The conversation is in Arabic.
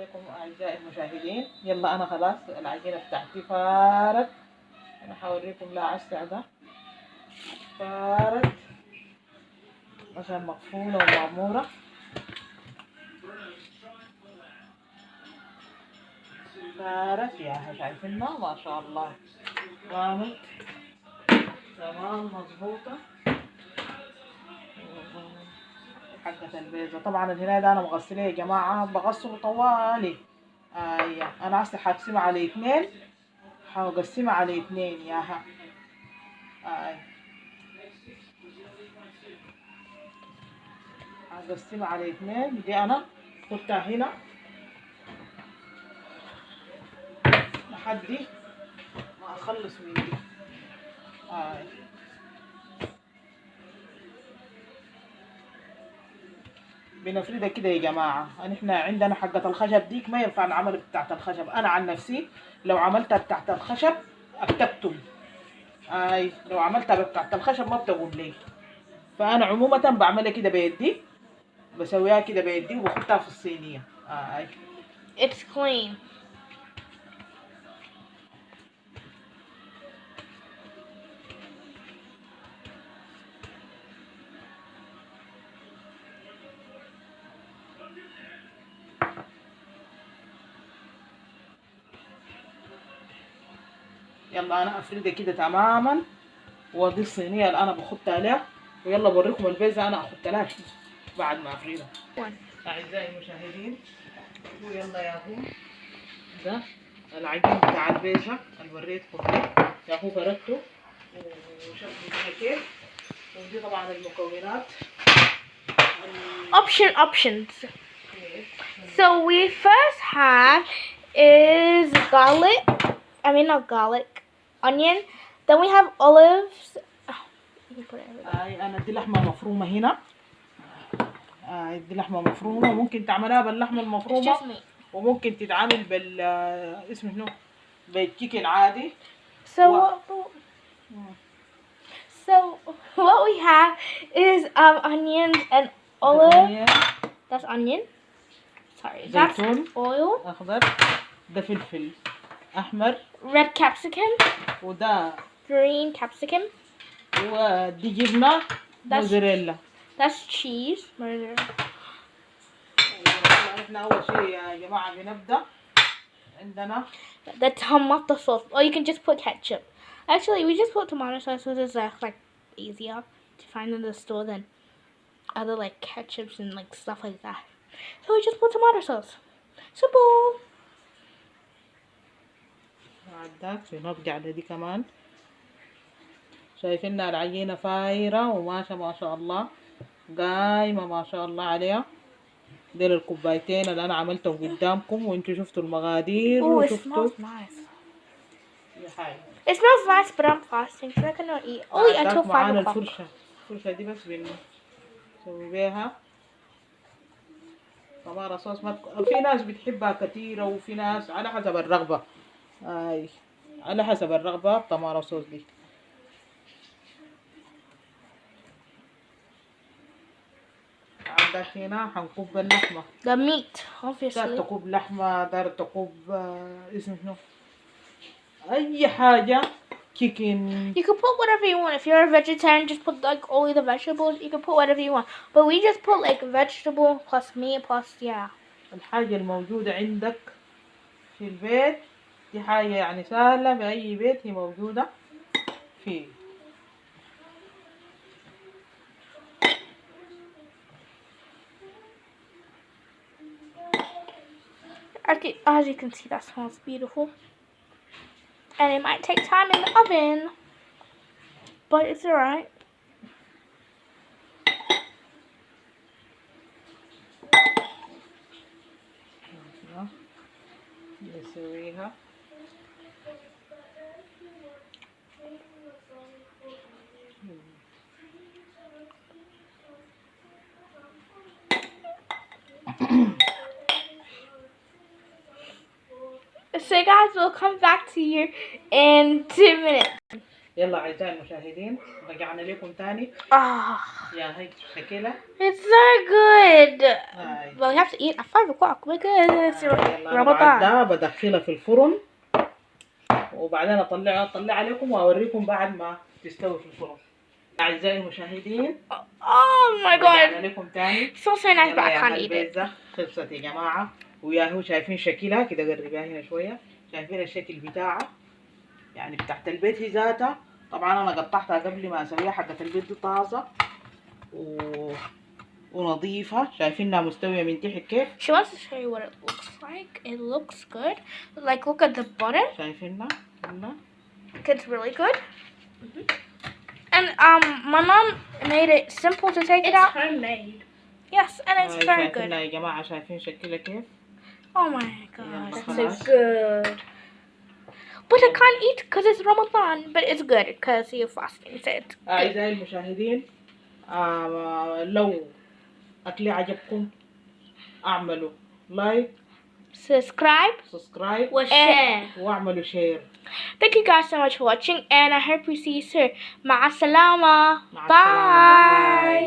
عليكم أعزائي المشاهدين. يلا أنا خلاص العجينة بتاعتي فارت. أنا حوريكم لا ده فارت عشان مقفولة ومعمورة. فارت يا شايفينها ما شاء الله قامت تمام مظبوطة. حقة البيضة طبعا الهنا ده أنا مغسلاه يا جماعة، بغسله طوالي. أنا هسه حقسمها على 2، حقسمها على 2 ياها. هقسمها على 2. دي أنا حطها هنا لحد ما أخلص من دي. بنفردها كده يا جماعة. احنا عندنا حقة الخشب ديك ما ينفع نعمل بتاعت الخشب. أنا عن نفسي لو عملتها بتاعت الخشب بتكتم. لو عملتها بتاعت الخشب ما بتقوم لي. فأنا عموما بعملها كده بيدي، بسويها كده بيدي وبحطها في الصينية. It's clean. يلا أنا أفردها كده تماما، ودي الصينية اللي أنا بحطها عليها. ويلا بوريكم البيزة أنا أحط لها بعد ما أفردها. أعزائي المشاهدين ويلا يا هو ده العجين بتاع البيزة اللي وريتكم ده. يا هو فردته وشوفوا كيف. ودي طبعا المكونات. Options. So we first have is garlic. I mean not garlic, onion. Then we have olives. You can put it everywhere. أنا دي لحمة مفرومة هنا. دي لحمة مفرومة، ممكن تعملها باللحمة المفرومة وممكن تتعامل بال اسمه شنو بالتشيكن عادي. So what we have is onions and olive. That's onion. Sorry, that's oil. أخضر. ده فلفل أحمر. Red capsicum. وده green capsicum. ودي جبنة موزاريلا. That's cheese. احنا أول شيء يا جماعة بنبدأ عندنا the tomato sauce. Or you can just put ketchup. Actually, we just put tomato sauce because it's like easier to find in the store than other like ketchups and like stuff like that. So we just put tomato sauce. Simple. عداك بنرجع لدي كمان. شايفين العجينة فايرة وماشا ما شاء الله قايمة ما شاء الله عليها. ديل الكوبايتين اللي أنا عملتهم قدامكم وانتوا شفتوا المقادير وشفتوا. It smells nice. It smells nice, but I'm fasting, so I cannot eat. Only until 5 o'clock. الفرشة دي بس بنسوي بيها طماطم صوص. في ناس بتحبها كتيرة وفي ناس على حسب الرغبة. على حسب الرغبة الطماطم صوص دي. عندك هنا حنكب اللحمة. The meat, obviously. دار تكب لحمة، دار تكب اسمه شنو أي حاجة. chicken. You can put whatever you want. If you're a vegetarian, just put like only the vegetables. You can put whatever you want. But we just put like vegetable plus meat plus الحاجة الموجودة عندك في البيت دي حاجة يعني سهلة في أي بيت هي موجودة فيه. As you can see, that smells beautiful. And it might take time in the oven, but it's alright. نسويها. So guys, we'll come back to you in 2 minutes. يلا أعزائي المشاهدين رجعنا لكم تاني. Ah, يا هي شكلها. it's so good. هاي. Well, we have to eat at 5 o'clock because يلا أنا Ramadan. بعدها بدخلها في الفرن وبعدين أطلع عليكم وأوريكم بعد ما تستوي في الفرن. أعزائي المشاهدين Oh my رجعنا god. لكم تاني. It smells so nice, but يلا I يا can't eat it. هالبيتزا خلصت يا جماعة. وياهو شايفين شكلها كده، قربيها هنا شوية. شايفين الشكل بتاعها يعني بتاعت البيت هي ذاتها. طبعا أنا قطعتها قبل ما أسويها، حقت البيت دي طازة ونظيفة. شايفينها مستوية من تحت كيف. She wants to show you what it looks like. It looks good. Like, look at the bottom. شايفينها هنا. It's really good. And my mom made it simple to take it out. It's homemade. Yes, and it's very شايفينها good. يا جماعة، شايفين شكلها كيف. Oh my god. Yeah. So good. But I can't eat because it's Ramadan. But it's good because you're fasting. So it's good. أعزائي المشاهدين لو أكلي عجبكم اعملوا لايك، Subscribe. سبسكرايب Share. واعملوا شير. Thank you guys so much for watching, and I hope we see you soon. مع السلامة. مع السلامة. Bye. باي.